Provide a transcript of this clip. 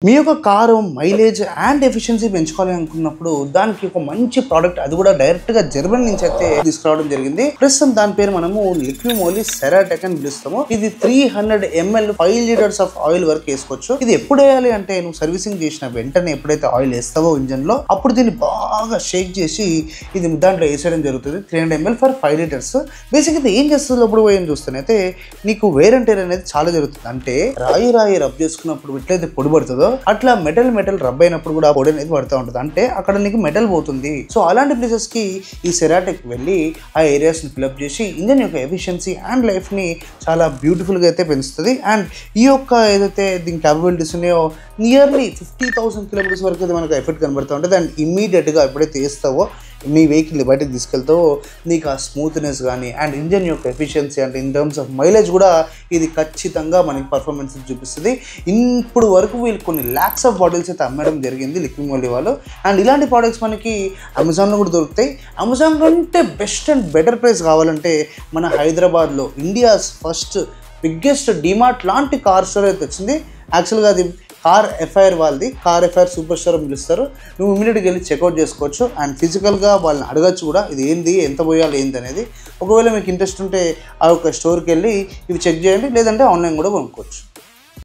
మీ యొక్క car mileage and efficiency పెంచుకోవాలి అనుకున్నప్పుడు దానికి ఒక మంచి ప్రోడక్ట్ అది కూడా డైరెక్ట్ గా జర్మనీ నుంచి అయితే తీసుకురావడం జరిగింది. ప్రస్తుతం దాని పేరు మనము లిక్విమోలీ సెరాటెక్ అని పిలుస్తాము. ఇది 300 ml 5 లీటర్స్ ఆఫ్ ఆయిల్ వరకు వేసుకోవచ్చు. ఇది ఎప్పుడు వేయాలి అంటే నువ్వు సర్వీసింగ్ చేసిన వెంటనే ఎప్పుడైతే ఆయిల్ వేస్తావో ఇంజన్ లో అప్పుడు దీన్ని బాగా షేక్ చేసి ఇది దాంట్లో వేసేయడం జరుగుతుంది. 300 ml ఫర్ 5 లీటర్స్. బేసిక్ ఇది ఏం చేస్తుంది లోపల పోయి చూస్తానైతే నీకు వేర్ అండ్ టేర్ అనేది చాలా జరుగుతుంది. అంటే రాయి రబ్ చేసుకున్నప్పుడు ఎట్లయితే పొడి పడుతుందో అట్లా మెటల్ రబ్ అయినప్పుడు కూడా పొడి అనేది పడుతూ ఉంటుంది. అంటే అక్కడ నీకు మెటల్ పోతుంది. సో అలాంటి ప్లేసెస్ కి ఈ సెరాటెక్ వెళ్ళి ఆ ఏరియాస్ ని ఫిల్అప్ చేసి ఇంజన్ యొక్క ఎఫిషియన్సీ అండ్ లైఫ్ ని చాలా బ్యూటిఫుల్ గా అయితే పెంచుతుంది. అండ్ ఈ యొక్క ఏదైతే దీని క్యాపబిలిటీస్ ఉన్నాయో నియర్లీ 50,000 కిలోమీటర్స్ వరకు అయితే మనకు ఎఫెక్ట్ కనబడుతూ ఉంటుంది. అండ్ ఇమ్మీడియట్ గా ఎప్పుడైతే వేస్తావో మీ వెహికల్ బయటకు తీసుకెళ్తావో నీకు ఆ స్మూత్నెస్ కానీ అండ్ ఇంజన్ యొక్క ఎఫిషియన్సీ అంటే ఇన్ టర్మ్స్ ఆఫ్ మైలేజ్ కూడా ఇది ఖచ్చితంగా మనకి పర్ఫార్మెన్స్ చూపిస్తుంది. ఇప్పుడు వరకు వీళ్ళు కొన్ని ల్యాక్స్ ఆఫ్ బాటిల్స్ అయితే అమ్మడం జరిగింది లిక్విమోలీ వాళ్ళు. అండ్ ఇలాంటి ప్రోడక్ట్స్ మనకి అమెజాన్లో కూడా దొరుకుతాయి. అమెజాన్ కంటే బెస్ట్ అండ్ బెటర్ ప్రైస్ కావాలంటే మన హైదరాబాద్లో ఇండియాస్ ఫస్ట్ బిగ్గెస్ట్ డిమార్ట్ లాంటి కార్ స్టోర్ అయితే వచ్చింది. యాక్చువల్గా అది కార్ ఎఫ్ఐఆర్ వాళ్ళది, కార్ ఎఫ్ఐఆర్ సూపర్ స్టోర్ అని పిలుస్తారు. నువ్వు ఇమీడియట్గా వెళ్ళి చెక్అవుట్ చేసుకోవచ్చు. అండ్ ఫిజికల్గా వాళ్ళని అడగచ్చు కూడా ఇది ఏంది, ఎంత పోయాలి ఏంది అనేది. ఒకవేళ మీకు ఇంట్రెస్ట్ ఉంటే ఆ యొక్క స్టోర్కి వెళ్ళి ఇవి చెక్ చేయండి, లేదంటే ఆన్లైన్ కూడా కొనుక్కోవచ్చు.